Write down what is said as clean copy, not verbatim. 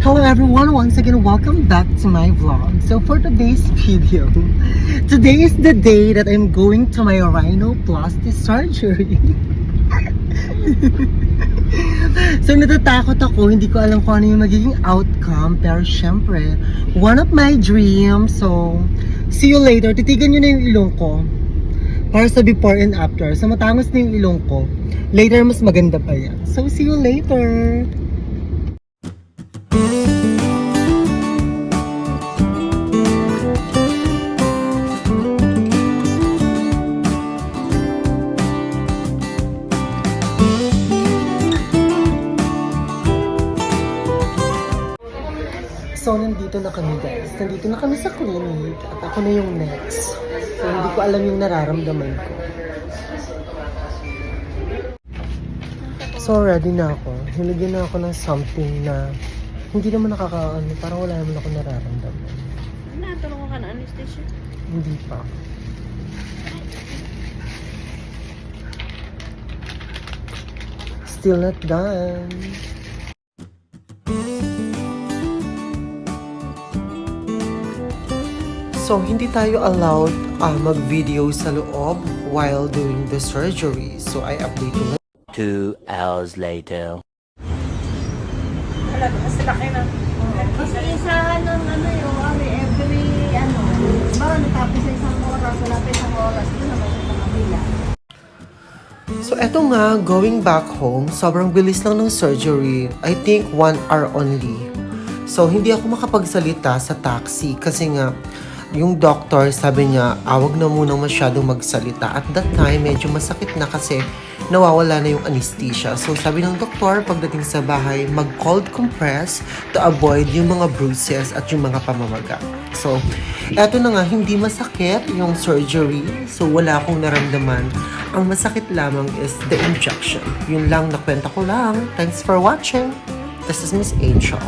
Hello everyone, once again welcome back to my vlog. So for today's video, today is the day that I'm going to my rhinoplasty surgery. So natatakot ako, hindi ko alam kung ano yung magiging outcome, pero syempre, one of my dreams. So see you later. Titigan nyo na yung ilong ko para sa before and after. So matangos na yung ilong ko. Later mas maganda pa yan. So see you later. So, nandito na kami guys. Nandito na kami sa clinic. At ako na yung next. So, hindi ko alam yung nararamdaman ko. So, ready na ako. Nilagyan na ako ng something na hindi naman nakakaano. Parang wala naman ako nararamdaman. Natulungan ka na anesthesia? Hindi pa. Still not done. So, hindi tayo allowed mag-video sa loob while doing the surgery. So, I update you. 2 hours later. Wala, mas laki na. Kasi isa ng every, bawa natapos sa isang oras, wala pa isang oras, doon naman sa kabila. So, eto nga, going back home, sobrang bilis lang ng surgery. I think 1 hour only. So, hindi ako makapagsalita sa taxi kasi nga, yung doctor sabi niya, wag na munang masyadong magsalita. At that time, medyo masakit na kasi nawawala na yung anesthesia. So sabi ng doktor, pagdating sa bahay, mag-cold compress to avoid yung mga bruises at yung mga pamamaga. So, eto na nga, hindi masakit yung surgery. So wala akong naramdaman. Ang masakit lamang is the injection. Yun lang, nakwenta ko lang. Thanks for watching. This is Miss Angel.